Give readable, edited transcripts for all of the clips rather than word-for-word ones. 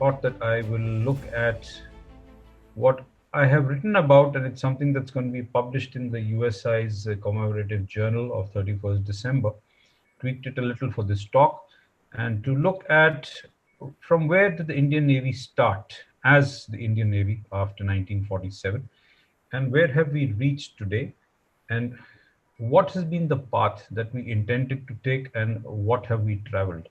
thought that I will look at what I have written about, and it's something that's going to be published in the USI's commemorative journal of 31st December. Tweaked it a little for this talk, and to look at from where did the Indian Navy start as the Indian Navy after 1947, and where have we reached today, and what has been the path that we intended to take, and what have we traveled.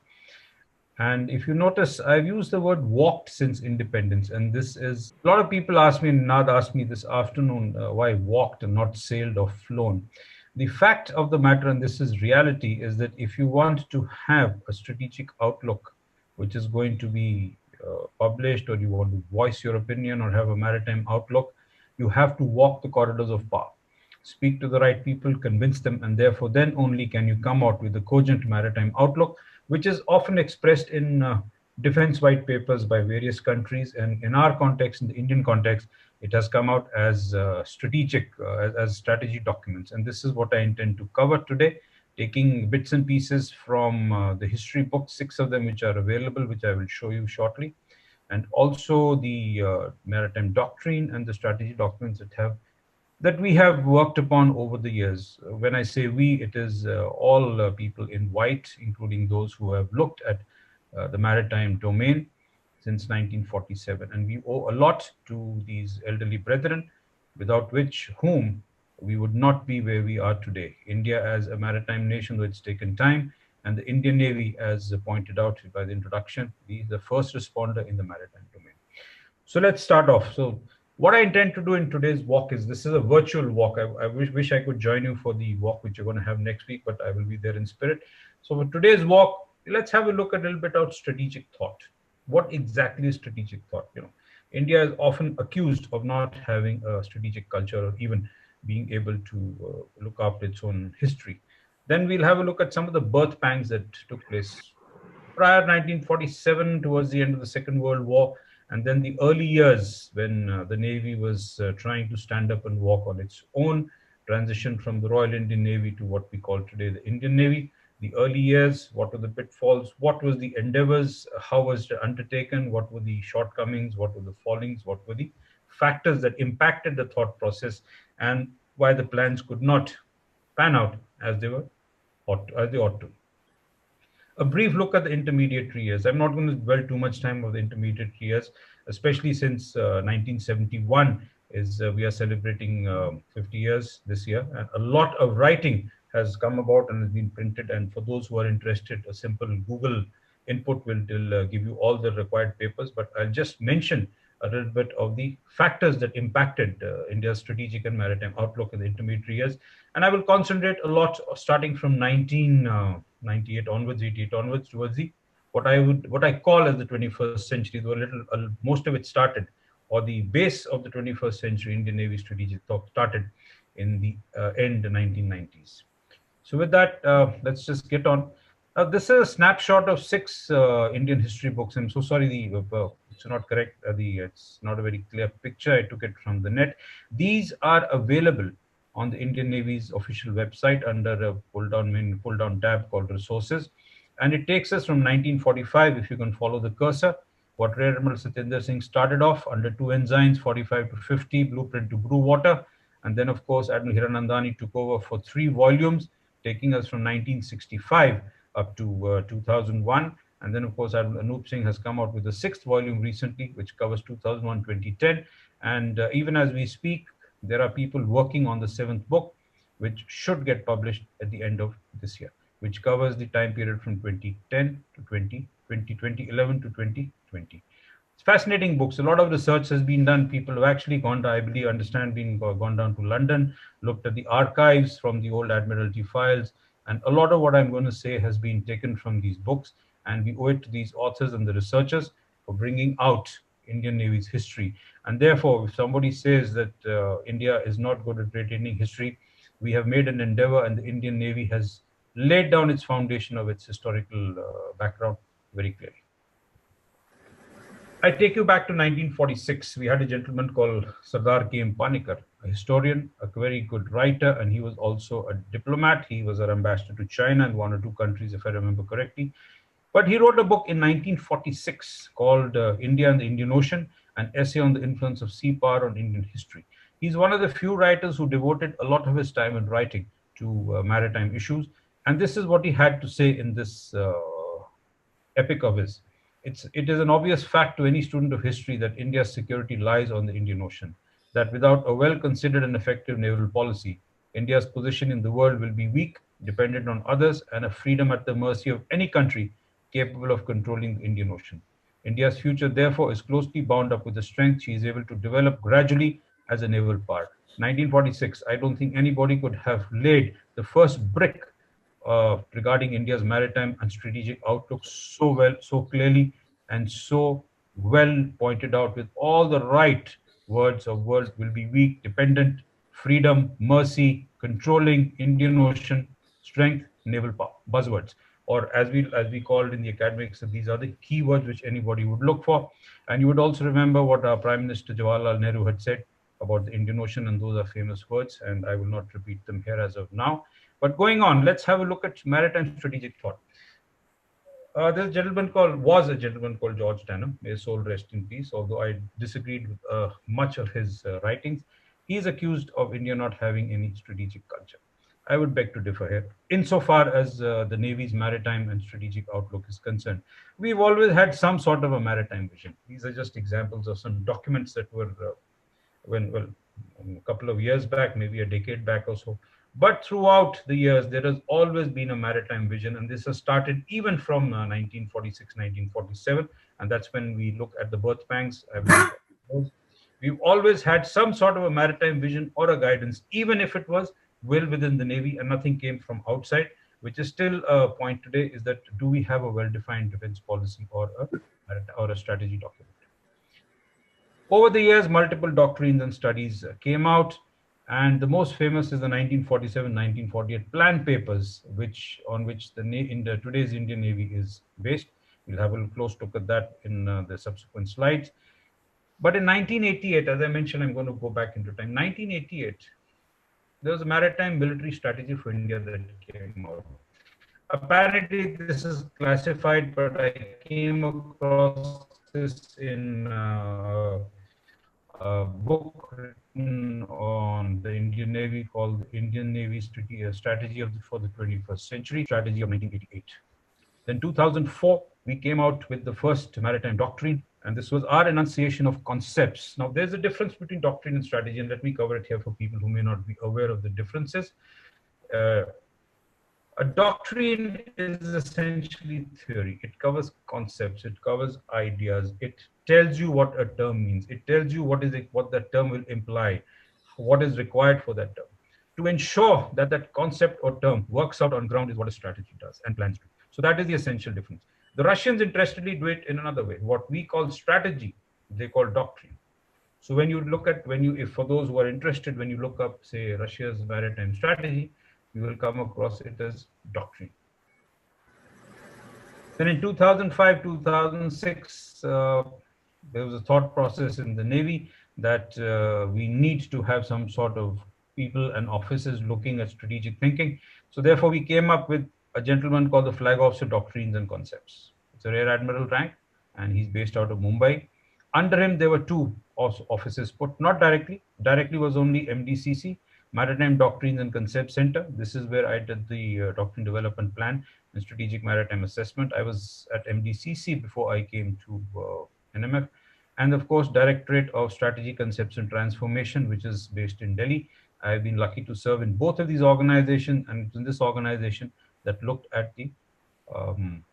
And if you notice, I've used the word walked since independence. And this is a lot of people ask me, and Nad asked me this afternoon, why walked and not sailed or flown. The fact of the matter, and this is reality, is that if you want to have a strategic outlook, which is going to be published, or you want to voice your opinion or have a maritime outlook, you have to walk the corridors of power, speak to the right people, convince them, and therefore then only can you come out with a cogent maritime outlook, which is often expressed in defense white papers by various countries. And in our context, in the Indian context, it has come out as as strategy documents. And this is what I intend to cover today, taking bits and pieces from the history books, 6 of them which are available, which I will show you shortly, and also the maritime doctrine and the strategy documents that we have worked upon over the years. When I say we, it is all people in white, including those who have looked at the maritime domain since 1947. And we owe a lot to these elderly brethren, without whom we would not be where we are today. India as a maritime nation, though it's taken time, and the Indian Navy, as pointed out by the introduction, the first responder in the maritime domain. So let's start off. So what I intend to do in today's walk is, this is a virtual walk. I wish I could join you for the walk which you're going to have next week, but I will be there in spirit. So for today's walk, let's have a look at a little bit of strategic thought. What exactly is strategic thought? India is often accused of not having a strategic culture, or even being able to look after its own history. Then we'll have a look at some of the birth pangs that took place prior 1947, towards the end of the Second World War, and then the early years when the Navy was trying to stand up and walk on its own, transition from the Royal Indian Navy to what we call today the Indian Navy. The early years, what were the pitfalls, what was the endeavors, how was it undertaken, what were the shortcomings, what were the fallings, what were the factors that impacted the thought process, and why the plans could not pan out as they ought to. A brief look at the intermediate years. I'm not going to dwell too much time on the intermediate years, especially since 1971 is we are celebrating 50 years this year, and a lot of writing has come about and has been printed. And for those who are interested, a simple Google input will give you all the required papers. But I'll just mention a little bit of the factors that impacted India's strategic and maritime outlook in the intermediate years. And I will concentrate a lot starting from 1998 onwards, 88 onwards, towards the what I call as the 21st century. Though most of it started, or the base of the 21st century Indian Navy strategic thought started in the end 1990s. So with that, let's just get on. This is a snapshot of 6 Indian history books. I'm so sorry, it's not correct. It's not a very clear picture. I took it from the net. These are available on the Indian Navy's official website under a pull-down tab called Resources. And it takes us from 1945, if you can follow the cursor, what Rear Admiral Satyendra Singh started off under 2 ensigns, 45 to 50, blueprint to Bluewater. And then, of course, Admiral Hiranandani took over for 3 volumes, taking us from 1965 up to 2001. And then, of course, Admiral Anup Singh has come out with the 6th volume recently, which covers 2001-2010. And even as we speak, there are people working on the 7th book, which should get published at the end of this year, which covers the time period from 2010 to 2011 to 2020. It's fascinating books. A lot of research has been done. People have actually gone to, I believe, gone down to London, looked at the archives from the old Admiralty files. And a lot of what I'm going to say has been taken from these books. And we owe it to these authors and the researchers for bringing out Indian Navy's history. And therefore, if somebody says that India is not good at retaining history, we have made an endeavor, and the Indian Navy has laid down its foundation of its historical background very clearly. I take you back to 1946. We had a gentleman called Sardar K.M. Panikkar, a historian, a very good writer, and he was also a diplomat. He was our ambassador to China and 1 or 2 countries, if I remember correctly. But he wrote a book in 1946 called India and the Indian Ocean, an essay on the influence of sea power on Indian history. He's one of the few writers who devoted a lot of his time in writing to maritime issues. And this is what he had to say in this epic of his. It is an obvious fact to any student of history that India's security lies on the Indian Ocean, that without a well considered and effective naval policy, India's position in the world will be weak, dependent on others, and a freedom at the mercy of any country capable of controlling the Indian Ocean. India's future, therefore, is closely bound up with the strength she is able to develop gradually as a naval power. 1946, I don't think anybody could have laid the first brick regarding India's maritime and strategic outlook so well, so clearly, and so well pointed out with all the right words of world will be weak, dependent, freedom, mercy, controlling, Indian Ocean, strength, naval power, buzzwords. Or as we called in the academics, these are the keywords which anybody would look for. And you would also remember what our Prime Minister Jawaharlal Nehru had said about the Indian Ocean, and those are famous words, and I will not repeat them here as of now. But going on, let's have a look at maritime strategic thought. Was a gentleman called George Denham. May his soul rest in peace. Although I disagreed with much of his writings, he is accused of India not having any strategic culture. I would beg to differ here. Insofar as the Navy's maritime and strategic outlook is concerned, we've always had some sort of a maritime vision. These are just examples of some documents that were well, a couple of years back, maybe a decade back or so. But throughout the years, there has always been a maritime vision, and this has started even from 1946, 1947, and that's when we look at the birth pangs. I believe we've always had some sort of a maritime vision or a guidance, even if it was well within the Navy and nothing came from outside, which is still a point today, is that do we have a well-defined defense policy or a strategy document? Over the years, multiple doctrines and studies came out, and the most famous is the 1947-1948 plan papers, on which today's Indian Navy is based. We'll have a close look at that in the subsequent slides. But in 1988, as I mentioned, I'm going to go back into time. 1988, there was a maritime military strategy for India that came out. Apparently, this is classified, but I came across this in a book written on the Indian Navy called the Indian Navy Strategy for the 21st Century, Strategy of 1988. Then 2004, we came out with the first maritime doctrine, and this was our enunciation of concepts. Now, there's a difference between doctrine and strategy, and let me cover it here for people who may not be aware of the differences. Uh, a doctrine is essentially theory. It covers concepts, it covers ideas, it tells you what a term means, it tells you what that term will imply, what is required for that term. To ensure that that concept or term works out on ground is what a strategy does and plans do. So that is the essential difference. The Russians interestedly do it in another way. What we call strategy, they call doctrine. So when you look at, if for those who are interested, when you look up, say, Russia's maritime strategy, you will come across it as doctrine. Then in 2005, 2006, there was a thought process in the Navy that we need to have some sort of people and officers looking at strategic thinking. So therefore, we came up with a gentleman called the Flag Officer Doctrines and Concepts. It's a Rear Admiral rank, and he's based out of Mumbai. Under him, there were two offices put, not directly. Directly was only MDCC, Maritime Doctrines and Concept Center. This is where I did the Doctrine Development Plan and Strategic Maritime Assessment. I was at MDCC before I came to NMF. And of course, Directorate of Strategy, Concepts and Transformation, which is based in Delhi. I've been lucky to serve in both of these organizations, and it's in this organization that looked at the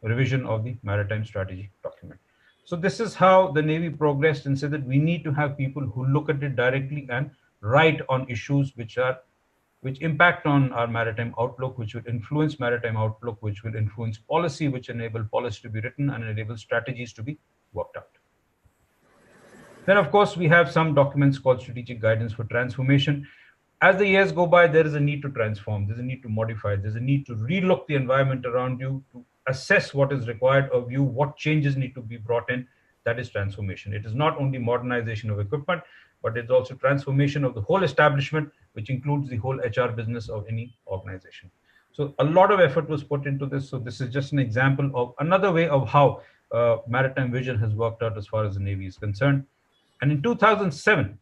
revision of the maritime strategy document. So this is how the Navy progressed and said that we need to have people who look at it directly and write on issues which impact on our maritime outlook, which will influence maritime outlook, which will influence policy, which enable policy to be written and enable strategies to be worked out. Then, of course, we have some documents called Strategic Guidance for Transformation. As the years go by, there is a need to transform, there's a need to modify, there's a need to relook the environment around you, to assess what is required of you, what changes need to be brought in. That is transformation. It is not only modernization of equipment, but it's also transformation of the whole establishment, which includes the whole HR business of any organization. So a lot of effort was put into this. So this is just an example of another way of how maritime vision has worked out as far as the Navy is concerned. And in 2007,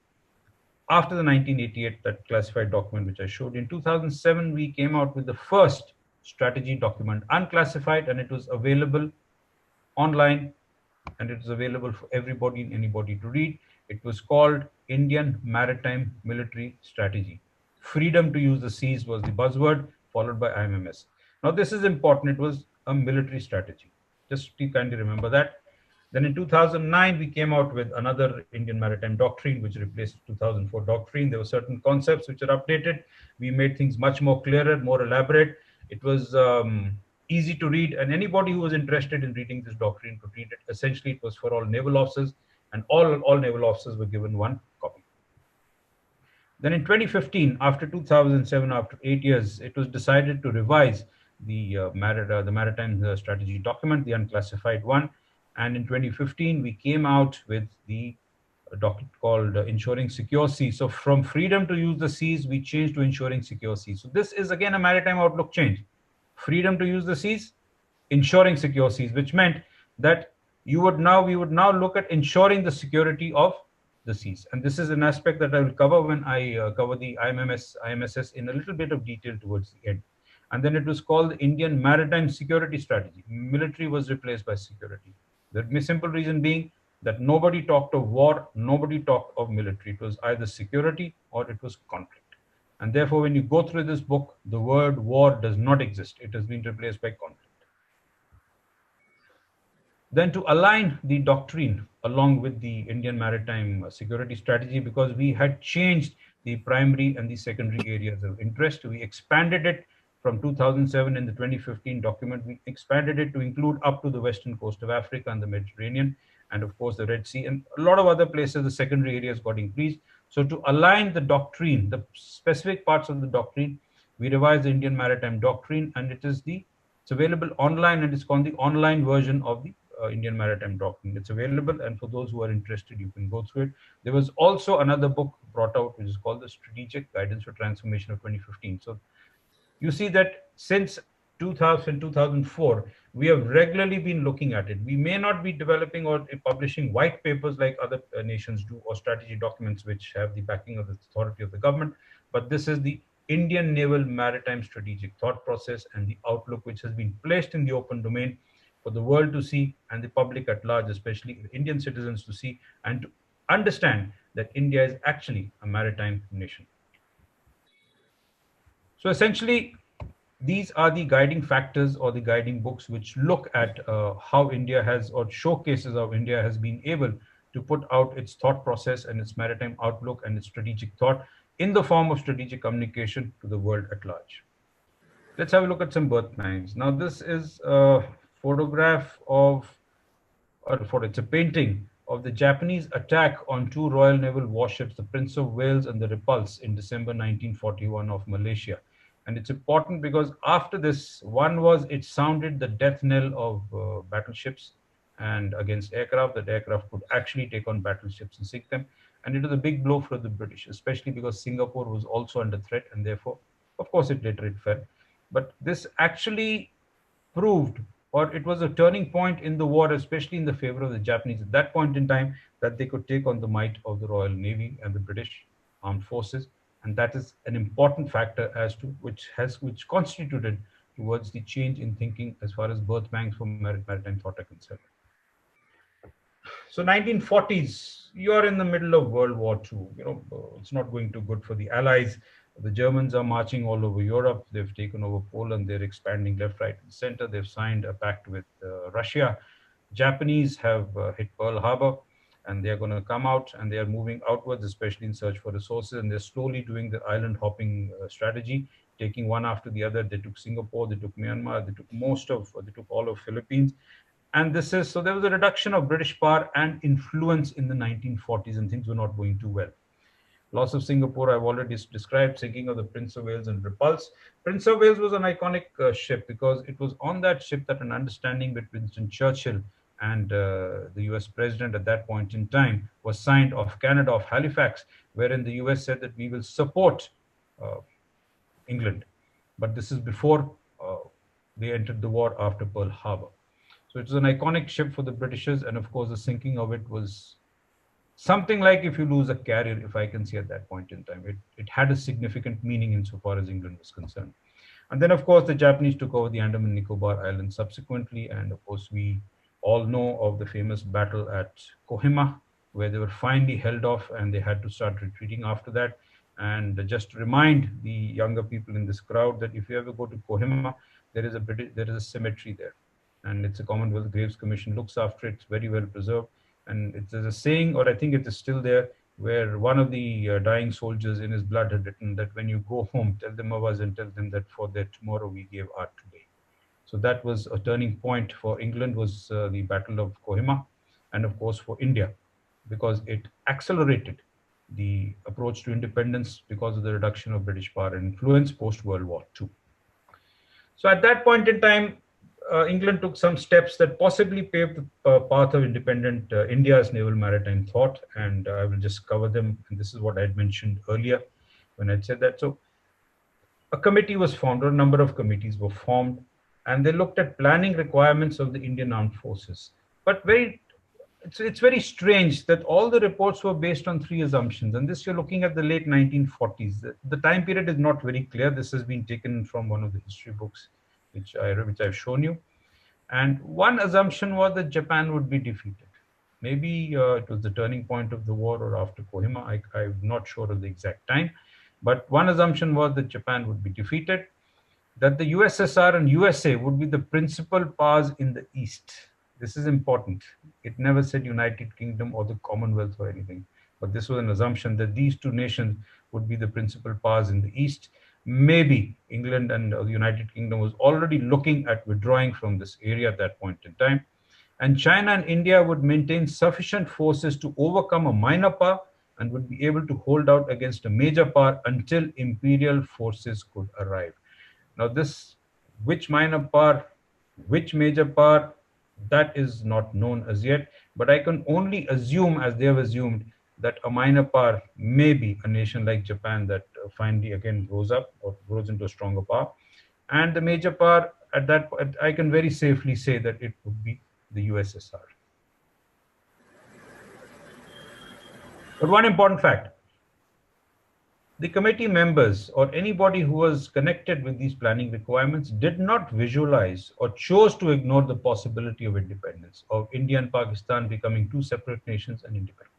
after the 1988, that classified document which I showed, in 2007, we came out with the first strategy document, unclassified, and it was available online, and it was available for everybody and anybody to read. It was called Indian Maritime Military Strategy. Freedom to use the seas was the buzzword, followed by IMMS. Now, this is important. It was a military strategy. Just to kindly remember that. Then in 2009, we came out with another Indian Maritime Doctrine, which replaced 2004 Doctrine. There were certain concepts which are updated. We made things much more clearer, more elaborate. It was easy to read, and anybody who was interested in reading this doctrine could read it. Essentially, it was for all naval officers, and all naval officers were given one copy. Then in 2015, after 2007, after 8 years, it was decided to revise the maritime strategy document, the unclassified one. And in 2015, we came out with the document called Ensuring Secure Seas. So from freedom to use the seas, we changed to ensuring secure seas. So this is again a maritime outlook change. Freedom to use the seas, ensuring secure seas, which meant that we would now look at ensuring the security of the seas. And this is an aspect that I will cover when I cover the IMSS in a little bit of detail towards the end. And then it was called the Indian Maritime Security Strategy. Military was replaced by security. The simple reason being that nobody talked of war, nobody talked of military. It was either security or it was conflict. And therefore, when you go through this book, the word war does not exist. It has been replaced by conflict. Then to align the doctrine along with the Indian maritime security strategy, because we had changed the primary and the secondary areas of interest, we expanded it from 2007 in the 2015 document. We expanded it to include up to the western coast of Africa and the Mediterranean, and of course the Red Sea and a lot of other places. The secondary areas got increased. So to align the doctrine, the specific parts of the doctrine, we revised the Indian maritime doctrine, and it's available online, and it's called the online version of the Indian Maritime Doctrine. It's available, and for those who are interested, you can go through it. There was also another book brought out, which is called the Strategic Guidance for Transformation of 2015. So you see that since 2000, 2004, we have regularly been looking at it. We may not be developing or publishing white papers like other nations do, or strategy documents which have the backing of the authority of the government, but this is the Indian Naval Maritime Strategic Thought Process and the outlook which has been placed in the open domain for the world to see, and the public at large, especially Indian citizens, to see and to understand that India is actually a maritime nation. So essentially, these are the guiding factors or the guiding books which look at how India has, or showcases how India has been able to put out its thought process and its maritime outlook and its strategic thought in the form of strategic communication to the world at large. Let's have a look at some birth pangs. Now, this is a photograph of, it's a painting of the Japanese attack on two Royal Naval warships, the Prince of Wales and the Repulse, in December 1941 of Malaysia. And it's important because after this, one was it sounded the death knell of battleships and against aircraft, that aircraft could actually take on battleships and sink them. And it was a big blow for the British, especially because Singapore was also under threat, and therefore, of course, it fell. But this actually proved, or it was a turning point in the war, especially in the favor of the Japanese at that point in time, that they could take on the might of the Royal Navy and the British armed forces. And that is an important factor as to which constituted towards the change in thinking as far as birth pangs for maritime thought are concerned. So 1940s, you're in the middle of World War II. It's not going too good for the Allies. The Germans are marching all over Europe. They've taken over Poland. They're expanding left, right, and center. They've signed a pact with Russia. Japanese have hit Pearl Harbor, and they're going to come out, and they are moving outwards, especially in search for resources. And they're slowly doing the island hopping strategy, taking one after the other. They took Singapore, they took Myanmar, they took all of Philippines. And so there was a reduction of British power and influence in the 1940s, and things were not going too well. Loss of Singapore, I've already described. Sinking of the Prince of Wales and Repulse. Prince of Wales was an iconic ship because it was on that ship that an understanding between Winston Churchill and the US president at that point in time was signed of Canada, of Halifax, wherein the US said that we will support England. But this is before they entered the war after Pearl Harbor. So it was an iconic ship for the Britishers, and of course, the sinking of it was something like if you lose a carrier, if I can say at that point in time. It had a significant meaning insofar as England was concerned. And then, of course, the Japanese took over the Andaman and Nicobar Islands subsequently. And of course, we all know of the famous battle at Kohima, where they were finally held off and they had to start retreating after that. And just to remind the younger people in this crowd that if you ever go to Kohima, there is a cemetery there, and it's a Commonwealth Graves Commission looks after it. It's very well preserved, and there's a saying, or I think it is still there, where one of the dying soldiers in his blood had written that when you go home, tell them of us and tell them that for their tomorrow we gave our today. So that was a turning point for England, was the Battle of Kohima, and of course for India, because it accelerated the approach to independence because of the reduction of British power and influence post World War II. So at that point in time, England took some steps that possibly paved the path of independent India's naval maritime thought, and I will just cover them. And this is what I had mentioned earlier when I said that. So a committee was formed, or a number of committees were formed, and they looked at planning requirements of the Indian Armed Forces. But it's very strange that all the reports were based on three assumptions, and this you're looking at the late 1940s. The time period is not very clear. This has been taken from one of the history books which I've shown you. And one assumption was that Japan would be defeated. Maybe it was the turning point of the war or after Kohima. I'm not sure of the exact time. But one assumption was that Japan would be defeated, that the USSR and USA would be the principal powers in the East. This is important. It never said United Kingdom or the Commonwealth or anything. But this was an assumption that these two nations would be the principal powers in the East. Maybe England and the United Kingdom was already looking at withdrawing from this area at that point in time. And China and India would maintain sufficient forces to overcome a minor power and would be able to hold out against a major power until imperial forces could arrive. Now, this, which minor power, which major power, that is not known as yet, but I can only assume, as they have assumed, that a minor power may be a nation like Japan that finally again grows up or grows into a stronger power. And the major power at that point, I can very safely say that it would be the USSR. But one important fact, the committee members or anybody who was connected with these planning requirements did not visualize or chose to ignore the possibility of independence, of India and Pakistan becoming two separate nations and independent,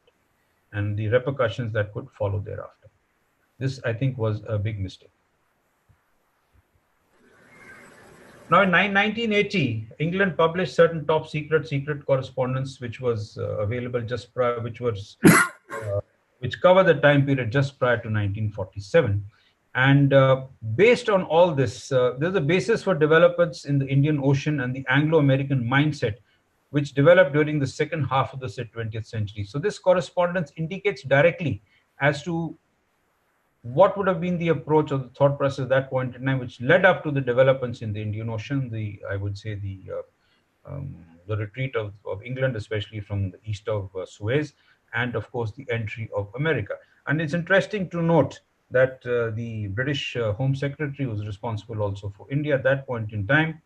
and the repercussions that could follow thereafter. This, I think, was a big mistake. Now, in 1980, England published certain top secret correspondence, which was available just prior, which cover the time period just prior to 1947. And based on all this, there's a basis for developments in the Indian Ocean and the Anglo-American mindset, which developed during the second half of the 20th century. So this correspondence indicates directly as to what would have been the approach or the thought process at that point in time, which led up to the developments in the Indian Ocean, I would say the retreat of England, especially from the east of Suez, and of course the entry of America. And it's interesting to note that the British Home Secretary was responsible also for India at that point in time.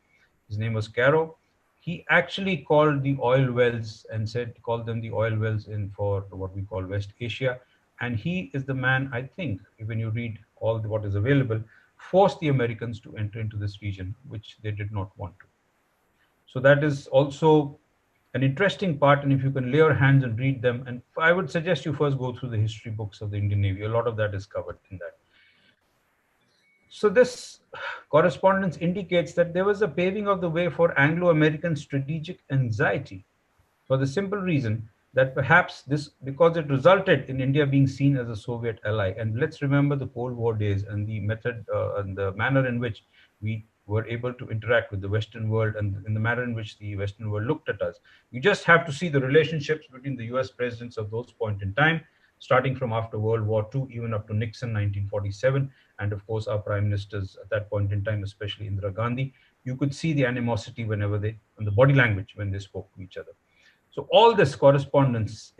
His name was Cairo. He actually called the oil wells and called them the oil wells for what we call West Asia. And he is the man, I think, when you read what is available, forced the Americans to enter into this region, which they did not want to. So that is also an interesting part. And if you can lay your hands and read them, and I would suggest you first go through the history books of the Indian Navy. A lot of that is covered in that. So this correspondence indicates that there was a paving of the way for Anglo-American strategic anxiety, for the simple reason that perhaps because it resulted in India being seen as a Soviet ally. And let's remember the Cold War days and the method and the manner in which we were able to interact with the Western world and in the manner in which the Western world looked at us. You just have to see the relationships between the US presidents of those point in time, starting from after World War II, even up to Nixon, 1947, and of course our prime ministers at that point in time, especially Indira Gandhi. You could see the animosity whenever and the body language when they spoke to each other. So all this correspondence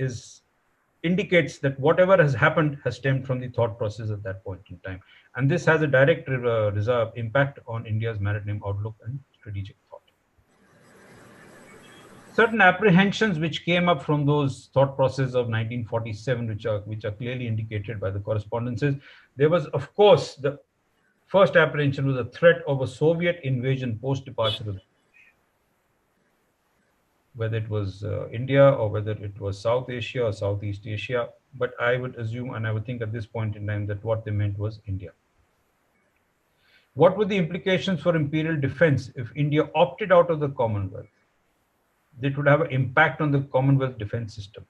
indicates that whatever has happened has stemmed from the thought process at that point in time. And this has a direct impact on India's maritime outlook and strategic thought. Certain apprehensions which came up from those thought process of 1947, which are clearly indicated by the correspondences. There was, of course, the first apprehension was a threat of a Soviet invasion post departure of whether it was India or whether it was South Asia or Southeast Asia. But I would assume and I would think at this point in time that what they meant was India. What were the implications for imperial defense if India opted out of the Commonwealth? It would have an impact on the Commonwealth defense system.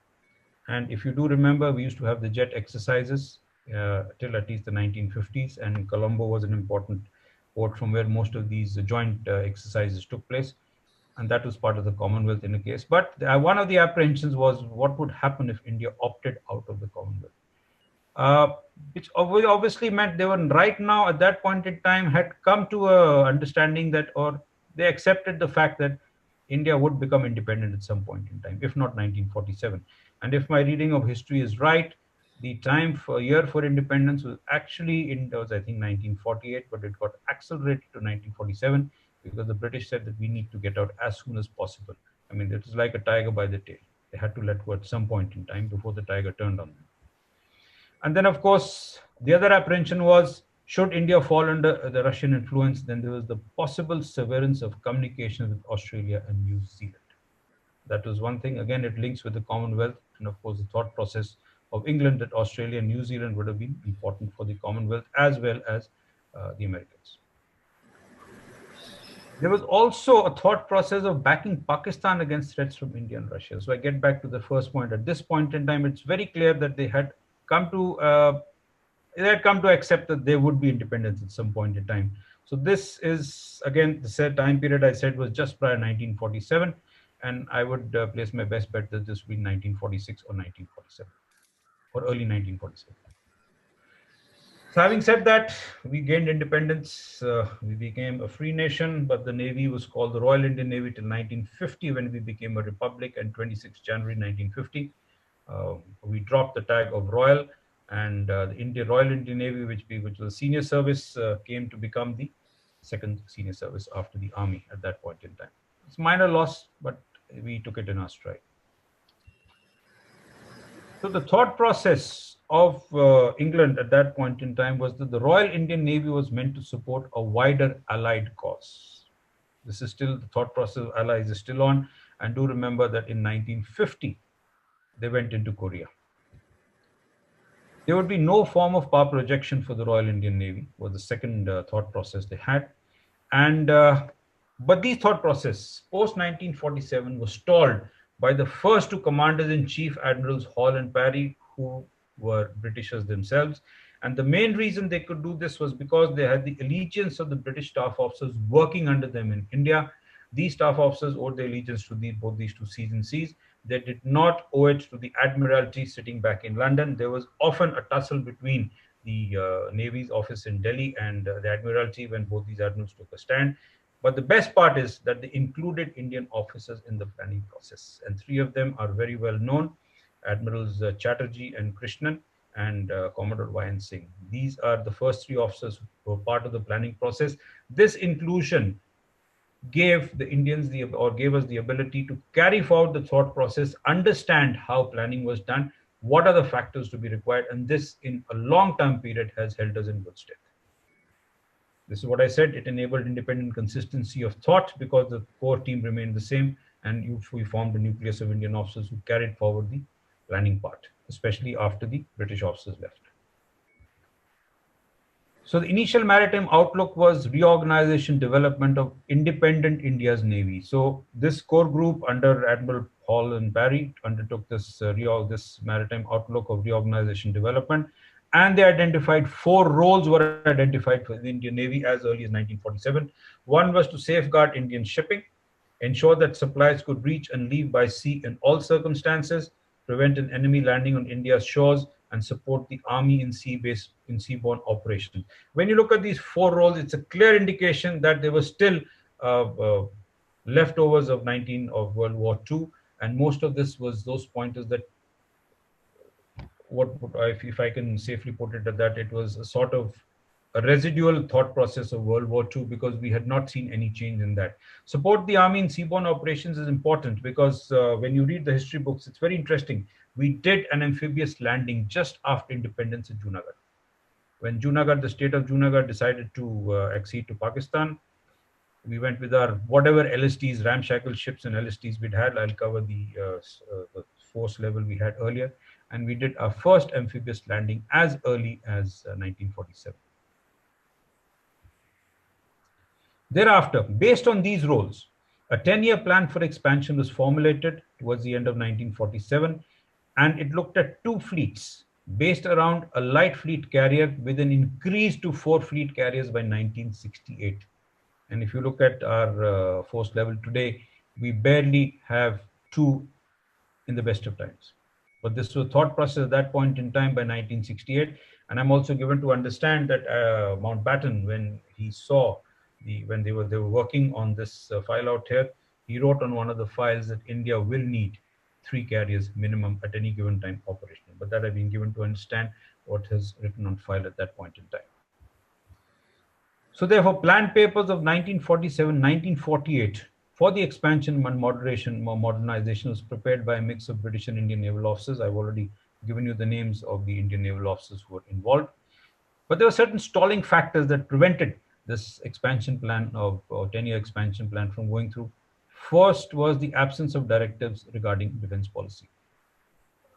And if you do remember, we used to have the jet exercises till at least the 1950s, and Colombo was an important port from where most of these joint exercises took place. And that was part of the Commonwealth in a case. But one of the apprehensions was what would happen if India opted out of the Commonwealth, uh, which obviously meant they were right now at that point in time had come to a understanding that, or they accepted the fact that India would become independent at some point in time, if not 1947. And if my reading of history is right, the time for year for independence was actually in was I think 1948, but it got accelerated to 1947 because the British said that we need to get out as soon as possible. I mean, it was like a tiger by the tail. They had to let go at some point in time before the tiger turned on them. And then, of course, the other apprehension was should India fall under the Russian influence, then there was the possible severance of communication with Australia and New Zealand. That was one thing. Again, it links with the Commonwealth and, of course, the thought process of England that Australia and New Zealand would have been important for the Commonwealth as well as the Americans. There was also a thought process of backing Pakistan against threats from India and Russia. So I get back to the first point. At this point in time, it's very clear that come to they had come to accept that there would be independence at some point in time. So this is again the said time period I said was just prior 1947, and I would place my best bet that this will be 1946 or 1947 or early 1947. So having said that, we gained independence. We became a free nation, but the Navy was called the Royal Indian Navy till 1950 when we became a republic, and 26 January 1950. We dropped the tag of Royal, and the Royal Indian Navy, which was a senior service, came to become the second senior service after the Army at that point in time. It's a minor loss, but we took it in our stride. So the thought process of England at that point in time was that the Royal Indian Navy was meant to support a wider allied cause. This is still the thought process of allies is still on. And do remember that in 1950, they went into Korea. There would be no form of power projection for the Royal Indian Navy, was the second thought process they had. And but these thought process post 1947 was stalled by the first two commanders-in-chief, Admirals Hall and Parry, who were Britishers themselves. And the main reason they could do this was because they had the allegiance of the British staff officers working under them in India. These staff officers owed their allegiance to both these two C's and C's. They did not owe it to the Admiralty sitting back in London. There was often a tussle between the Navy's office in Delhi and the Admiralty when both these admirals took a stand. But the best part is that they included Indian officers in the planning process. And three of them are very well known, Admirals Chatterjee and Krishnan and Commodore Y.N. Singh. These are the first three officers who were part of the planning process. This inclusion gave the Indians gave us the ability to carry forward the thought process, understand how planning was done, what are the factors to be required, and this in a long-term period has held us in good stead. This is what I said. It enabled independent consistency of thought because the core team remained the same, and we formed a nucleus of Indian officers who carried forward the planning part, especially after the British officers left. So the initial maritime outlook was reorganization, development of independent India's Navy. So this core group under Admiral Hall and Parry undertook this maritime outlook of reorganization development, and they identified four roles were identified for the Indian Navy as early as 1947. One was to safeguard Indian shipping, ensure that supplies could reach and leave by sea in all circumstances, prevent an enemy landing on India's shores, and support the army in seaborne operations. When you look at these four roles, it's a clear indication that there were still leftovers of World War II, and most of this was those pointers that if I can safely put it at that, it was a sort of a residual thought process of World War II because we had not seen any change in that. Support the army in seaborne operations is important because when you read the history books, it's very interesting. We did an amphibious landing just after independence in Junagadh. When Junagadh, the state of Junagadh, decided to accede to Pakistan, we went with our whatever LSTs, ramshackle ships and LSTs we'd had. I'll cover the force level we had earlier. And we did our first amphibious landing as early as 1947. Thereafter, based on these roles, a 10-year plan for expansion was formulated towards the end of 1947, and it looked at two fleets based around a light fleet carrier with an increase to four fleet carriers by 1968. And if you look at our force level today, we barely have two in the best of times. But this was a thought process at that point in time by 1968. And I'm also given to understand that Mountbatten, when he saw when they were working on this file out here, he wrote on one of the files that India will need three carriers minimum at any given time operational. But that I've been given to understand what is written on file at that point in time. So therefore, plan papers of 1947, 1948 for the expansion and modernization was prepared by a mix of British and Indian naval officers. I've already given you the names of the Indian naval officers who were involved. But there were certain stalling factors that prevented this expansion plan of 10-year expansion plan from going through. First was the absence of directives regarding defense policy.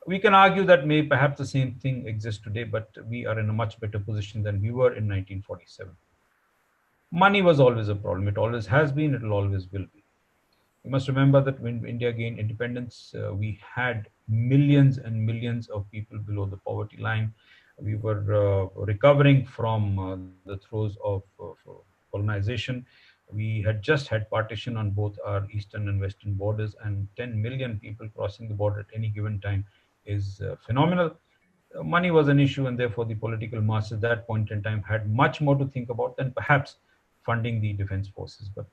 We can argue that perhaps the same thing exists today, but we are in a much better position than we were in 1947. Money was always a problem. It always has been, it will always will be. You must remember that when India gained independence, we had millions and millions of people below the poverty line. We were recovering from the throes of colonization. We had just had partition on both our eastern and western borders, and 10 million people crossing the border at any given time is phenomenal. Money was an issue, and therefore the political mass at that point in time had much more to think about than perhaps funding the defense forces. But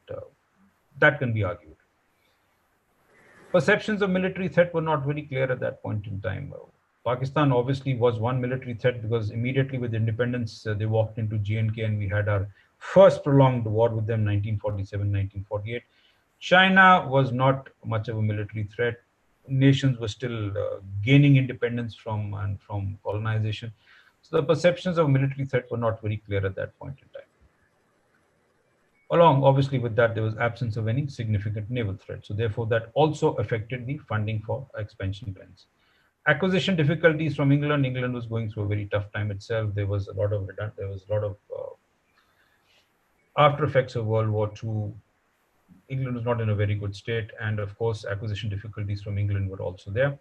that can be argued. Perceptions of military threat were not very clear at that point in time. Pakistan obviously was one military threat because immediately with independence, they walked into J&K and we had our first prolonged war with them, 1947, 1948. China was not much of a military threat. Nations were still gaining independence from colonization. So the perceptions of military threat were not very clear at that point in time. Along, obviously, with that, there was absence of any significant naval threat. So therefore, that also affected the funding for expansion plans. Acquisition difficulties from England. England was going through a very tough time itself. There was a lot of after effects of World War II. England was not in a very good state, and of course, acquisition difficulties from England were also there.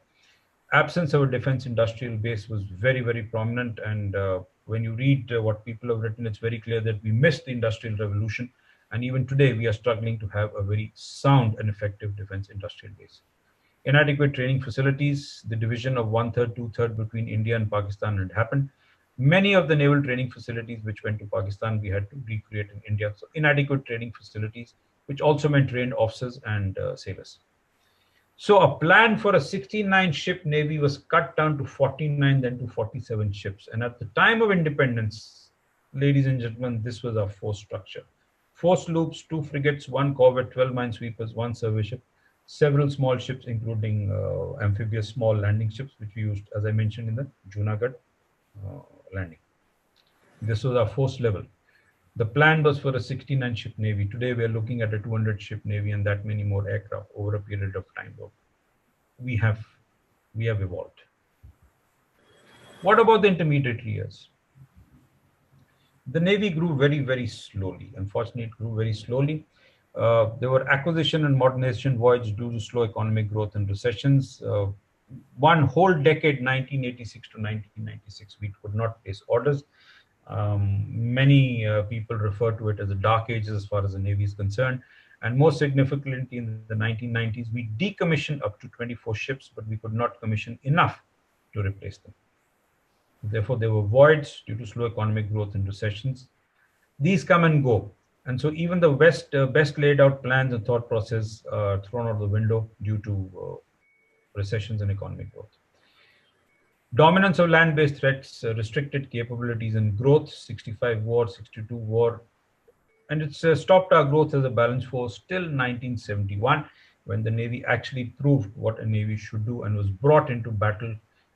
Absence of a defense industrial base was very, very prominent. And when you read what people have written, it's very clear that we missed the industrial revolution. And even today, we are struggling to have a very sound and effective defense industrial base. Inadequate training facilities, the division of one-third, two-third between India and Pakistan had happened. Many of the naval training facilities which went to Pakistan, we had to recreate in India. So inadequate training facilities, which also meant trained officers and sailors. So a plan for a 69-ship navy was cut down to 49, then to 47 ships. And at the time of independence, ladies and gentlemen, this was our force structure. 4 sloops, 2 frigates, 1 corvette, 12 minesweepers, 1 survey ship, several small ships, including amphibious small landing ships, which we used, as I mentioned, in the Junagadh landing. This was our force level. The plan was for a 69-ship navy. Today, we are looking at a 200-ship navy and that many more aircraft over a period of time. We have evolved. What about the intermediate years? The navy grew very, very slowly. Unfortunately, it grew very slowly. There were acquisition and modernization voyages due to slow economic growth and recessions. One whole decade, 1986 to 1996, we could not place orders. Many people refer to it as the dark ages as far as the Navy is concerned. And most significantly, in the 1990s, we decommissioned up to 24 ships, but we could not commission enough to replace them. Therefore, there were voids due to slow economic growth and recessions. These come and go. And so even the best laid out plans and thought process are thrown out the window due to recessions and economic growth. Dominance of land-based threats, restricted capabilities and growth, 65 war, 62 war, and it's stopped our growth as a balanced force till 1971, when the Navy actually proved what a Navy should do and was brought into battle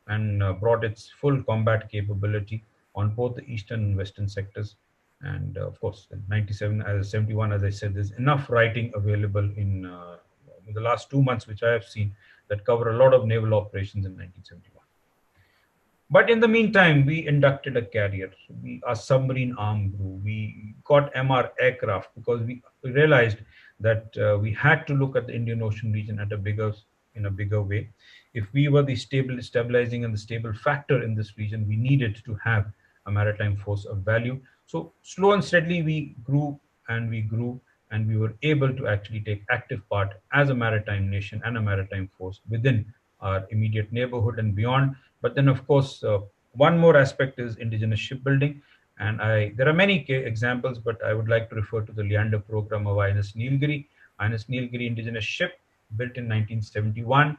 and brought its full combat capability on both the eastern and western sectors. And of course, in 97 as 71, as I said, there's enough writing available in the last 2 months, which I have seen, that cover a lot of naval operations in 1971. But in the meantime, we inducted a carrier. Our submarine arm grew. We got MR aircraft because we realized that we had to look at the Indian Ocean region in a bigger way. If we were the stabilizing and the stable factor in this region, we needed to have a maritime force of value. So slow and steadily, we grew and we grew, and we were able to actually take active part as a maritime nation and a maritime force within our immediate neighborhood and beyond. But then, of course, one more aspect is indigenous shipbuilding. And there are many examples, but I would like to refer to the Leander program of INS Nilgiri. INS Nilgiri indigenous ship built in 1971.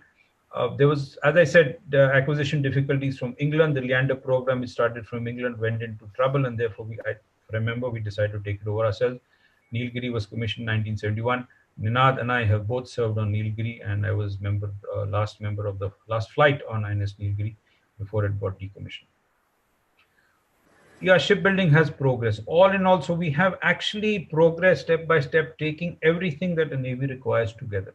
There was, as I said, the acquisition difficulties from England. The Leander program, which started from England, went into trouble, and therefore I remember we decided to take it over ourselves. Nilgiri was commissioned 1971. Ninad and I have both served on Nilgiri, and I was last member of the last flight on INS Nilgiri before it got decommissioned. Yeah, shipbuilding has progressed. All in all, so we have actually progressed step by step, taking everything that a navy requires together.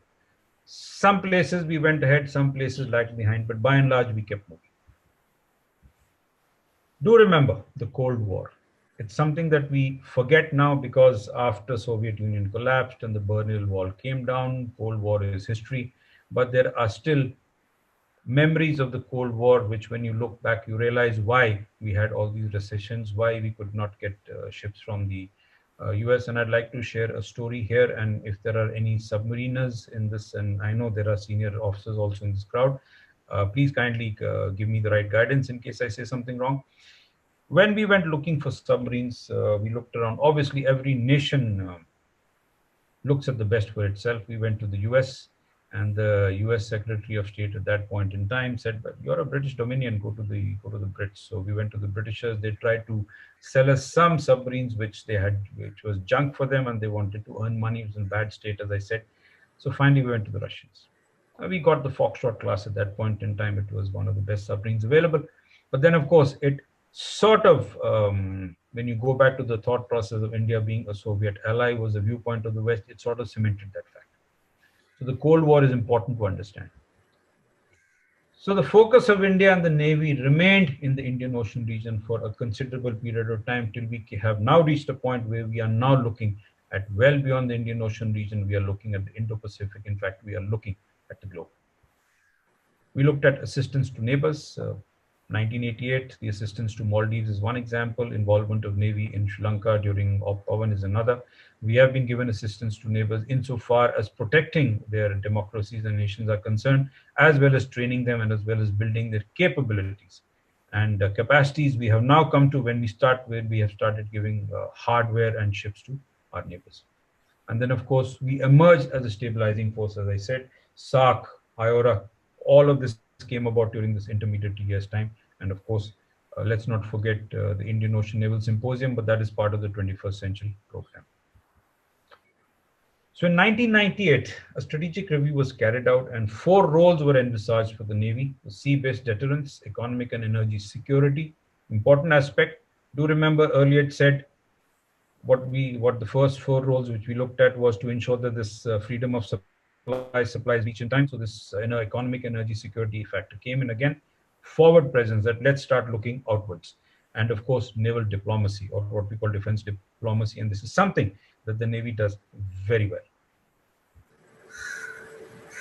Some places we went ahead, some places lagged behind, but by and large, we kept moving. Do remember the Cold War. It's something that we forget now because after Soviet Union collapsed and the Berlin Wall came down, Cold War is history. But there are still memories of the Cold War, which when you look back, you realize why we had all these recessions, why we could not get ships from the US. And I'd like to share a story here. And if there are any submariners in this, and I know there are senior officers also in this crowd, please kindly give me the right guidance in case I say something wrong. When we went looking for submarines, we looked around. Obviously, every nation looks at the best for itself. We went to the US, and the US Secretary of State at that point in time said, "But you're a British Dominion. Go to the Brits." So we went to the Britishers. They tried to sell us some submarines which was junk for them, and they wanted to earn money. It was in bad state, as I said. So finally, we went to the Russians. We got the Foxtrot class at that point in time. It was one of the best submarines available. But then, of course, it sort of, when you go back to the thought process of India being a Soviet ally, was the viewpoint of the West, it sort of cemented that fact. So the Cold War is important to understand. So the focus of India and the Navy remained in the Indian Ocean region for a considerable period of time till we have now reached a point where we are now looking at well beyond the Indian Ocean region. We are looking at the Indo-Pacific. In fact, we are looking at the globe. We looked at assistance to neighbors. 1988, the assistance to Maldives is one example. Involvement of Navy in Sri Lanka during Op Pavan is another. We have been given assistance to neighbors insofar as protecting their democracies and nations are concerned, as well as training them and as well as building their capabilities and capacities. We have now come to where we have started giving hardware and ships to our neighbors. And then, of course, we emerged as a stabilizing force, as I said. SARC, IORA, all of this came about during this intermediate years' time. And of course, let's not forget the Indian Ocean Naval Symposium, but that is part of the 21st Century program. So in 1998, a strategic review was carried out and four roles were envisaged for the Navy: the sea-based deterrence, economic and energy security. Important aspect. Do remember earlier it said what the first four roles which we looked at was to ensure that this freedom of supplies reach in time. So this economic energy security factor came in again. Forward presence, that let's start looking outwards, and of course naval diplomacy, or what we call defense diplomacy, and this is something that the Navy does very well.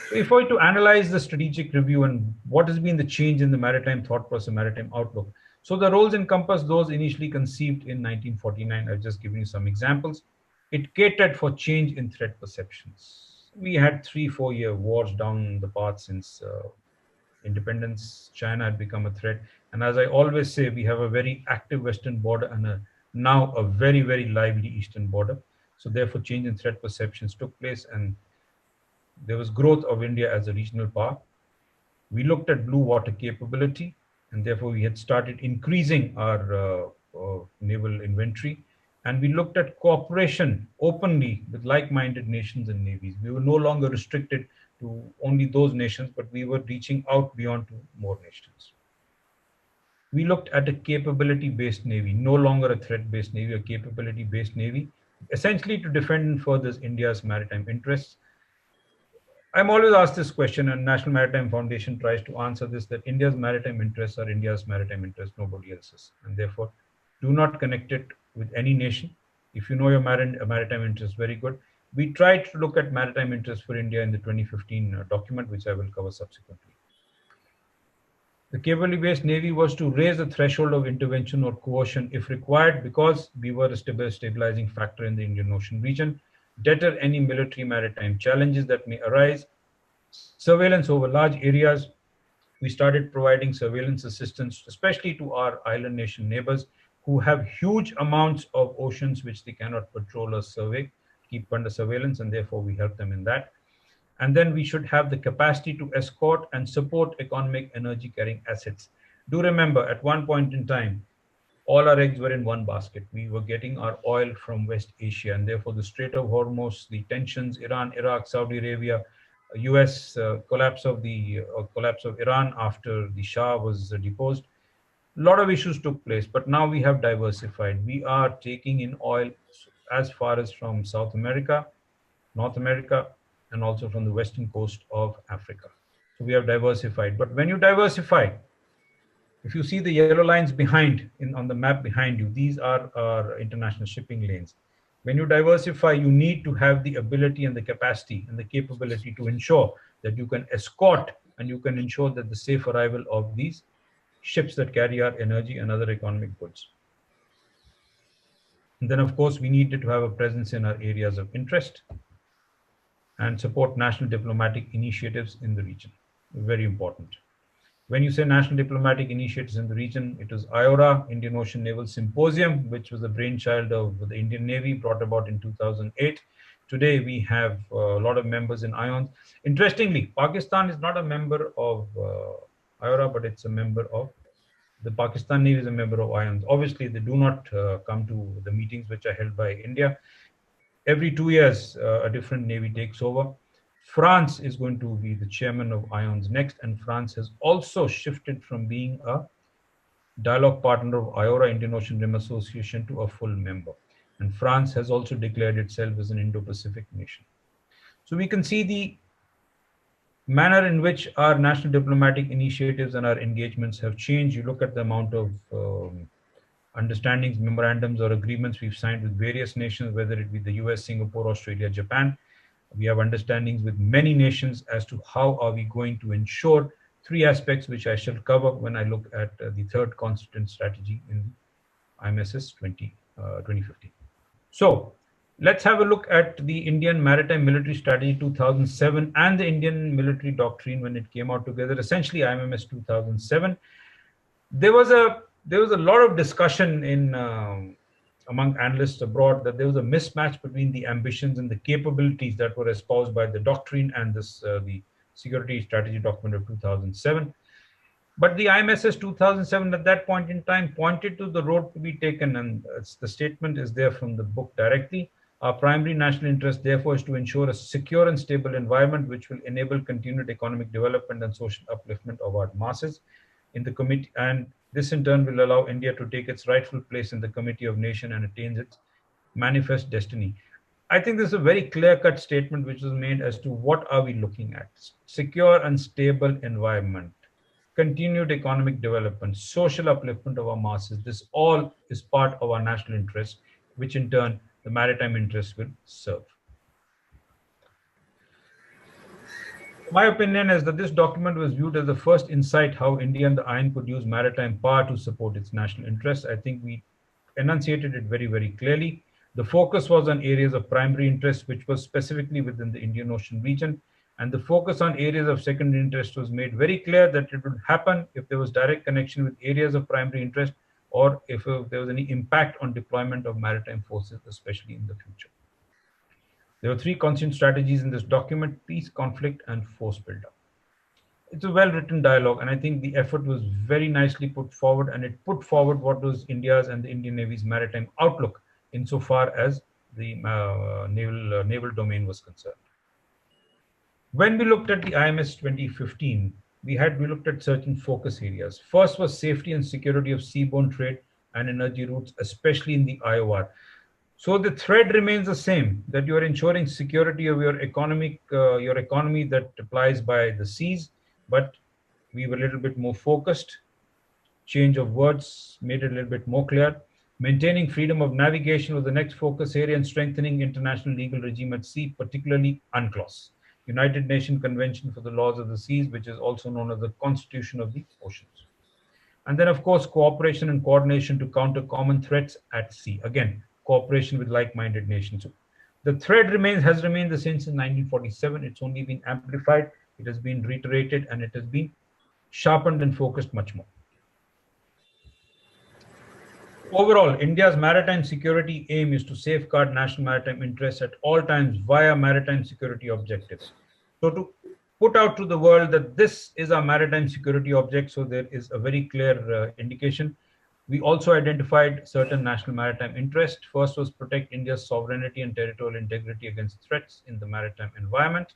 So if I were to analyze the strategic review and what has been the change in the maritime thought process, maritime outlook. So the roles encompass those initially conceived in 1949. I've just given you some examples. It catered for change in threat perceptions. We had 3-4 year wars down the path since independence. China had become a threat. And as I always say, we have a very active western border and now a very, very lively eastern border. So therefore, change in threat perceptions took place, and there was growth of India as a regional power. We looked at blue water capability. and therefore we had started increasing our naval inventory. And we looked at cooperation openly with like-minded nations and navies. We were no longer restricted to only those nations, but we were reaching out beyond to more nations. We looked at a capability-based navy, no longer a threat-based navy, a capability-based navy, essentially to defend and further India's maritime interests. I'm always asked this question, and National Maritime Foundation tries to answer this, that India's maritime interests are India's maritime interests, nobody else's, and therefore do not connect it with any nation. If you know your maritime interests, very good. We tried to look at maritime interests for India in the 2015 document, which I will cover subsequently. The capability-based navy was to raise the threshold of intervention or coercion if required, because we were a stabilizing factor in the Indian Ocean region, deter any military maritime challenges that may arise, surveillance over large areas. We started providing surveillance assistance, especially to our island nation neighbors who have huge amounts of oceans which they cannot patrol or survey, keep under surveillance, and therefore we help them in that. And then we should have the capacity to escort and support economic energy carrying assets. Do remember, at one point in time, all our eggs were in one basket. We were getting our oil from West Asia, and therefore the Strait of Hormuz, the tensions, Iran, Iraq, Saudi Arabia, U.S. Collapse of Iran after the Shah was deposed. A lot of issues took place, but now we have diversified. We are taking in oil as far as from South America, North America, and also from the western coast of Africa. So we have diversified. But when you diversify, if you see the yellow lines behind on the map behind you, these are our international shipping lanes. When you diversify, you need to have the ability and the capacity and the capability to ensure that you can escort and you can ensure that the safe arrival of these ships that carry our energy and other economic goods. And then, of course, we needed to have a presence in our areas of interest and support national diplomatic initiatives in the region. Very important. When you say national diplomatic initiatives in the region, it was IORA, Indian Ocean Naval Symposium, which was the brainchild of the Indian Navy, brought about in 2008. Today, we have a lot of members in IONS. Interestingly, Pakistan is not a member of IORA, but it's a member of the Pakistan Navy is a member of IONS. Obviously, they do not come to the meetings which are held by India. Every 2 years, a different navy takes over. France is going to be the chairman of IONS next, and France has also shifted from being a dialogue partner of IORA, Indian Ocean Rim Association, to a full member. And France has also declared itself as an Indo-Pacific nation. So we can see the manner in which our national diplomatic initiatives and our engagements have changed. You look at the amount of understandings, memorandums, or agreements we've signed with various nations, whether it be the US, Singapore, Australia, Japan. We have understandings with many nations as to how are we going to ensure three aspects, which I shall cover when I look at the third constant strategy in IMSS 2015. So let's have a look at the Indian Maritime Military Strategy 2007 and the Indian Military Doctrine when it came out together, essentially IMMS 2007. There was a lot of discussion in among analysts abroad that there was a mismatch between the ambitions and the capabilities that were espoused by the doctrine and the security strategy document of 2007. But the IMSS 2007 at that point in time pointed to the road to be taken, and the statement is there from the book directly. Our primary national interest, therefore, is to ensure a secure and stable environment which will enable continued economic development and social upliftment of our masses in the committee, and this in turn will allow India to take its rightful place in the Committee of Nations and attain its manifest destiny. I think this is a very clear-cut statement which was made as to what are we looking at. Secure and stable environment, continued economic development, social upliftment of our masses. This all is part of our national interest, which in turn the maritime interests will serve. My opinion is that this document was viewed as the first insight how India and the ION could use maritime power to support its national interests. I think we enunciated it very, very clearly. The focus was on areas of primary interest, which was specifically within the Indian Ocean region. And the focus on areas of secondary interest was made very clear that it would happen if there was direct connection with areas of primary interest or if there was any impact on deployment of maritime forces, especially in the future. There were three constant strategies in this document: peace, conflict, and force buildup. it's a well-written dialogue, and I think the effort was very nicely put forward, and it put forward what was India's and the Indian Navy's maritime outlook insofar as the naval domain was concerned. When we looked at the IMS 2015, we looked at certain focus areas. First was safety and security of seaborne trade and energy routes, especially in the IOR. So the thread remains the same, that you are ensuring security of your economy that applies by the seas, but we were a little bit more focused. Change of words made it a little bit more clear. Maintaining freedom of navigation was the next focus area, and strengthening international legal regime at sea, particularly UNCLOS, United Nations Convention for the Laws of the Seas, which is also known as the Constitution of the Oceans. And then, of course, cooperation and coordination to counter common threats at sea. Again, cooperation with like-minded nations. So the thread has remained the same since 1947. It's only been amplified, it has been reiterated, and it has been sharpened and focused much more. Overall, India's maritime security aim is to safeguard national maritime interests at all times via maritime security objectives. So to put out to the world that this is our maritime security object, so there is a very clear indication. We also identified certain national maritime interests. First was protect India's sovereignty and territorial integrity against threats in the maritime environment,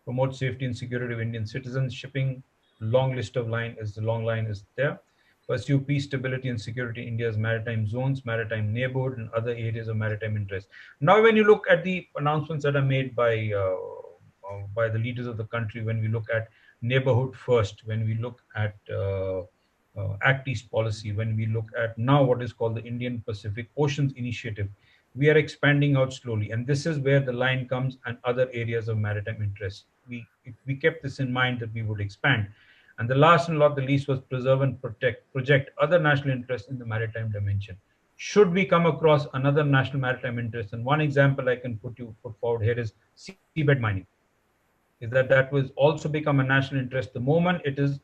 promote safety and security of Indian citizens, shipping, long list of line is the long line is there. Pursue peace, stability, and security in India's maritime zones, maritime neighborhood, and other areas of maritime interest. Now, when you look at the announcements that are made by the leaders of the country, when we look at neighborhood first, when we look at Act East policy, when we look at now what is called the Indian Pacific Oceans Initiative, we are expanding out slowly, and this is where the line comes and other areas of maritime interest. We kept this in mind that we would expand. And the last and not the least was preserve and project other national interests in the maritime dimension. Should we come across another national maritime interest, and one example I can put forward here is seabed mining, is that will also become a national interest the moment it is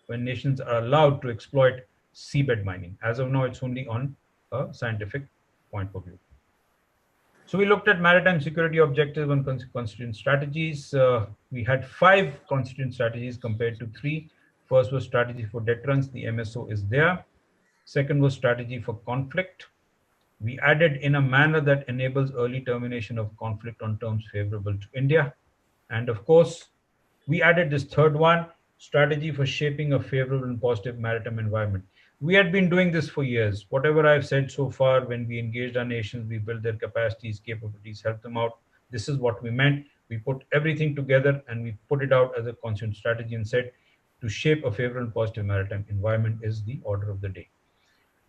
when nations are allowed to exploit seabed mining. As of now, it's only on a scientific point of view. So we looked at maritime security objectives and constituent strategies. We had 5 constituent strategies compared to 3. First was strategy for deterrence. The MSO is there. Second was strategy for conflict. We added in a manner that enables early termination of conflict on terms favorable to India. And of course, we added this third one, strategy for shaping a favorable and positive maritime environment. We had been doing this for years. Whatever I've said so far, when we engaged our nations, we built their capacities, capabilities, helped them out. This is what we meant. We put everything together and we put it out as a constant strategy and said to shape a favorable and positive maritime environment is the order of the day.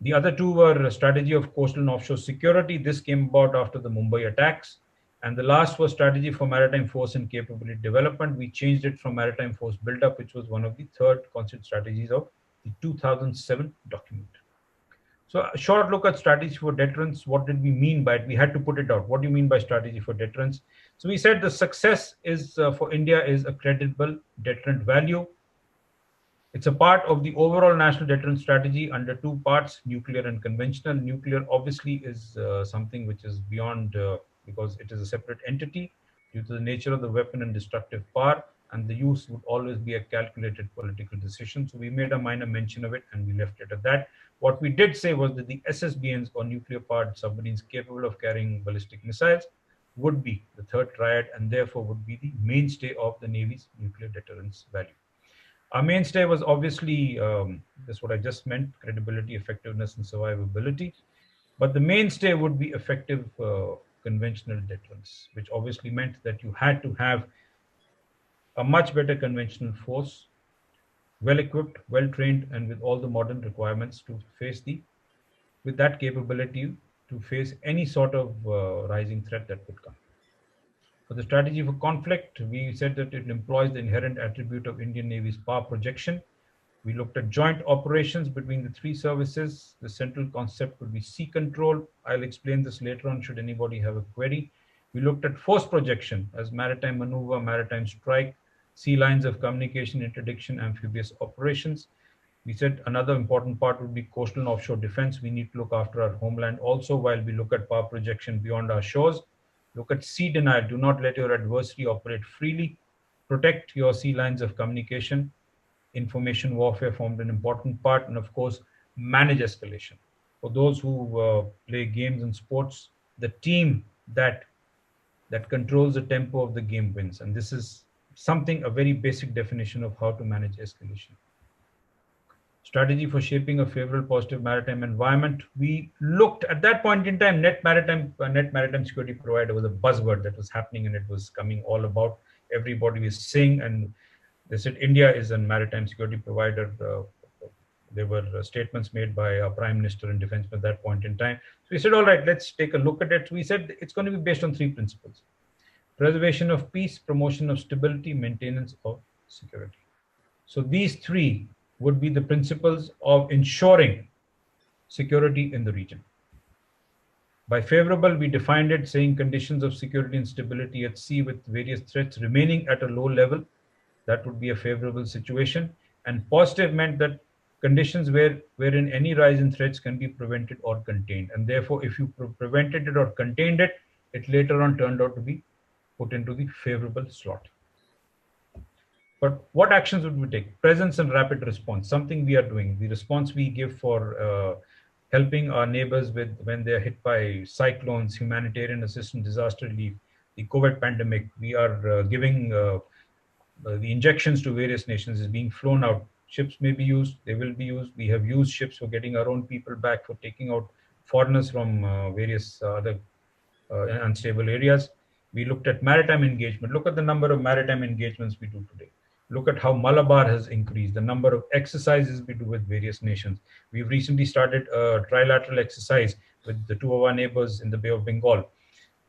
The other 2 were a strategy of coastal and offshore security. This came about after the Mumbai attacks. And the last was strategy for maritime force and capability development. We changed it from maritime force buildup, which was one of the third constant strategies of the 2007 document. So a short look at strategy for deterrence. What did we mean by it? We had to put it out. What do you mean by strategy for deterrence? So we said the success is for India is a credible deterrent value. It's a part of the overall national deterrence strategy under 2 parts, nuclear and conventional. Nuclear obviously is something which is beyond because it is a separate entity due to the nature of the weapon and destructive power, and the use would always be a calculated political decision. So we made a minor mention of it and we left it at that. What we did say was that the SSBNs, or nuclear powered submarines capable of carrying ballistic missiles, would be the third triad and therefore would be the mainstay of the Navy's nuclear deterrence value. Our mainstay was obviously, that's what I just meant, credibility, effectiveness, and survivability. But the mainstay would be effective conventional deterrence, which obviously meant that you had to have a much better conventional force, well equipped, well trained, and with all the modern requirements to face with that capability to face any sort of rising threat that could come. For the strategy for conflict, we said that it employs the inherent attribute of Indian Navy's power projection. We looked at joint operations between the 3 services. The central concept would be sea control. I'll explain this later on should anybody have a query. We looked at force projection as maritime maneuver, maritime strike, sea lines of communication, interdiction, amphibious operations. We said another important part would be coastal and offshore defense. We need to look after our homeland also while we look at power projection beyond our shores. Look at sea denial. Do not let your adversary operate freely. Protect your sea lines of communication. Information warfare formed an important part, and of course, manage escalation. For those who play games and sports, the team that controls the tempo of the game wins, and this is something a very basic definition of how to manage escalation. Strategy for shaping a favorable positive maritime environment. We looked at that point in time, net maritime security provider was a buzzword that was happening, and it was coming all about. Everybody was saying, and they said India is a maritime security provider. There were statements made by our prime minister and defense at that point in time. So we said, all right, let's take a look at it. We said it's going to be based on three principles: preservation of peace, promotion of stability, maintenance of security. So these three would be the principles of ensuring security in the region. By favorable, we defined it saying conditions of security and stability at sea with various threats remaining at a low level. That would be a favorable situation. And positive meant that conditions wherein any rise in threats can be prevented or contained. And therefore, if you prevented it or contained it, it later on turned out to be put into the favorable slot. But what actions would we take? Presence and rapid response, something we are doing. The response we give for helping our neighbors with when they are hit by cyclones, humanitarian assistance, disaster relief, the COVID pandemic. We are giving the injections to various nations is being flown out. Ships may be used, they will be used. We have used ships for getting our own people back, for taking out foreigners from various other unstable areas. We looked at maritime engagement. Look at the number of maritime engagements we do today. Look at how Malabar has increased, the number of exercises we do with various nations. We've recently started a trilateral exercise with the two of our neighbors in the Bay of Bengal.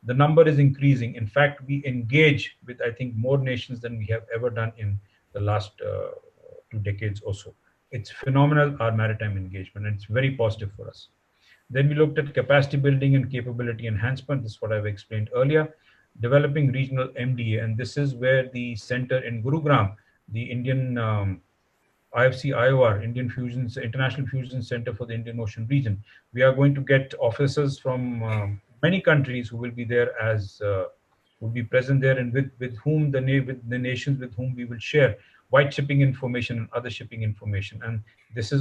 The number is increasing. In fact, we engage with, I think, more nations than we have ever done in the last 2 decades or so. It's phenomenal, our maritime engagement, and it's very positive for us. Then we looked at capacity building and capability enhancement. This is what I've explained earlier. Developing regional MDA, and this is where the center in Gurugram, the Indian IFC IOR, International Fusion Center for the Indian Ocean region. We are going to get officers from many countries who will be there as will be present there, and with whom with the nations with whom we will share white shipping information and other shipping information. And this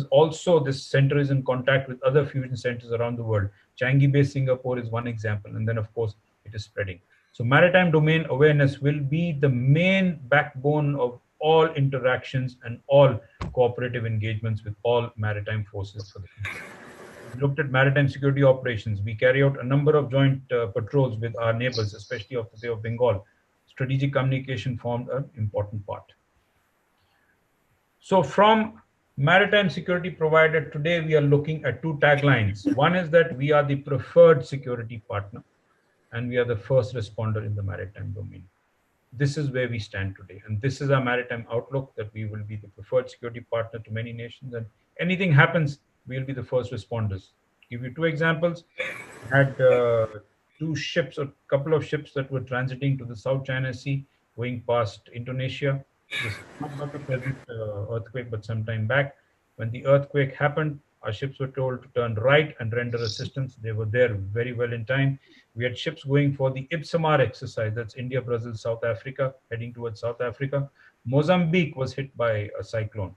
center is in contact with other fusion centers around the world. Changi Bay, Singapore is one example, and then of course it is spreading. So maritime domain awareness will be the main backbone of all interactions and all cooperative engagements with all maritime forces for the future. We looked at maritime security operations. We carry out a number of joint patrols with our neighbors, especially off the Bay of Bengal. Strategic communication formed an important part. So from maritime security provider, today we are looking at two taglines. One is that we are the preferred security partner, and we are the first responder in the maritime domain. This is where we stand today. And this is our maritime outlook, that we will be the preferred security partner to many nations. And anything happens, we'll be the first responders. Give you two examples. We had two ships, a couple of ships that were transiting to the South China Sea, going past Indonesia. This is not the present earthquake, but some time back. When the earthquake happened, our ships were told to turn right and render assistance. They were there very well in time. We had ships going for the Ibsamar exercise. That's India, Brazil, South Africa, heading towards South Africa. Mozambique was hit by a cyclone.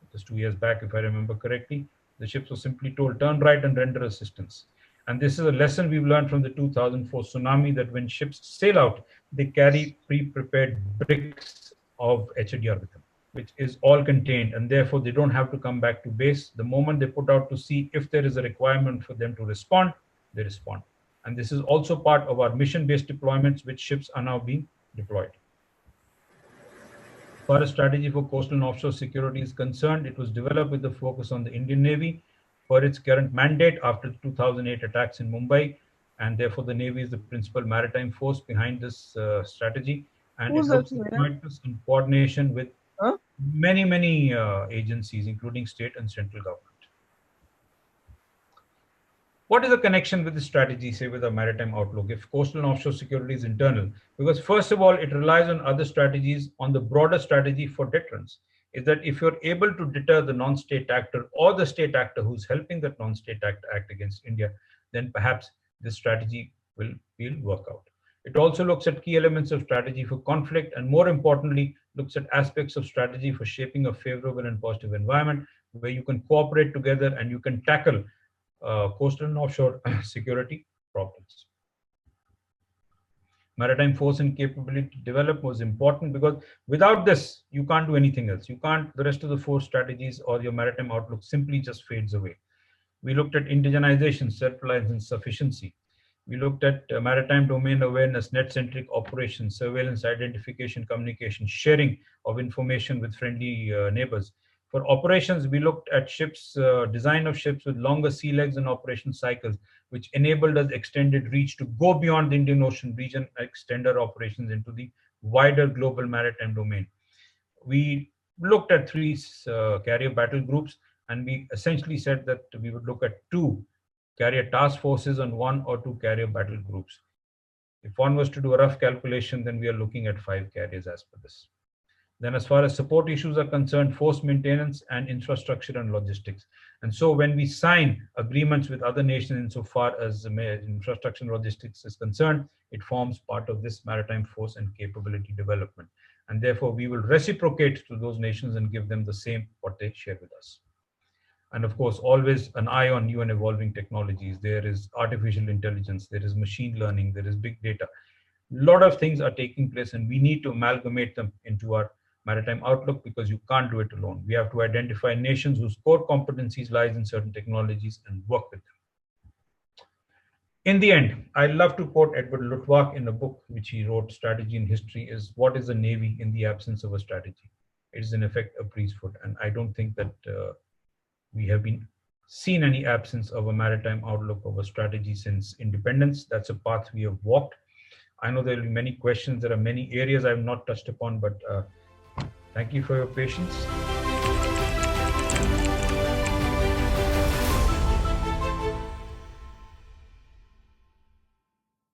It was 2 years back, if I remember correctly. The ships were simply told, turn right and render assistance. And this is a lesson we've learned from the 2004 tsunami, that when ships sail out, they carry pre-prepared bricks of HDR with them, which is all contained, and therefore they don't have to come back to base. The moment they put out to sea, if there is a requirement for them to respond, they respond. And this is also part of our mission-based deployments, which ships are now being deployed. As far as strategy for coastal and offshore security is concerned, it was developed with the focus on the Indian Navy for its current mandate after the 2008 attacks in Mumbai, and therefore the Navy is the principal maritime force behind this strategy, and it looks at jointness and coordination with many agencies, including state and central government. What is the connection with the strategy, say, with a maritime outlook, if coastal and offshore security is internal? Because first of all, it relies on other strategies, on the broader strategy for deterrence. Is that if you're able to deter the non-state actor or the state actor who's helping that non-state actor act against India, then perhaps this strategy will work out. It also looks at key elements of strategy for conflict and, more importantly, looks at aspects of strategy for shaping a favorable and positive environment where you can cooperate together and you can tackle coastal and offshore security problems. Maritime force and capability to develop was important because without this, you can't do anything else. You can't, the rest of the force strategies or your maritime outlook simply just fades away. We looked at indigenization, self-reliance, and sufficiency. We looked at maritime domain awareness, net-centric operations, surveillance, identification, communication, sharing of information with friendly neighbors. For operations, we looked at ships, design of ships with longer sea legs and operation cycles, which enabled us extended reach to go beyond the Indian Ocean region, extend our operations into the wider global maritime domain. We looked at three carrier battle groups, and we essentially said that we would look at two carrier task forces and one or two carrier battle groups. If one was to do a rough calculation, then we are looking at 5 carriers as per this. Then, as far as support issues are concerned, force maintenance and infrastructure and logistics. And so, when we sign agreements with other nations insofar as infrastructure and logistics is concerned, it forms part of this maritime force and capability development. And therefore, we will reciprocate to those nations and give them the same what they share with us. And of course, always an eye on new and evolving technologies. There is artificial intelligence, there is machine learning, there is big data. A lot of things are taking place, and we need to amalgamate them into our maritime outlook because you can't do it alone. We have to identify nations whose core competencies lies in certain technologies and work with them. In the end, I love to quote Edward Luttwak in a book which he wrote, Strategy in History, is what is a navy in the absence of a strategy? It is in effect a priesthood. And I don't think that we have been seen any absence of a maritime outlook of a strategy since independence. That's a path we have walked. I know there will be many questions. There are many areas I have not touched upon, but thank you for your patience.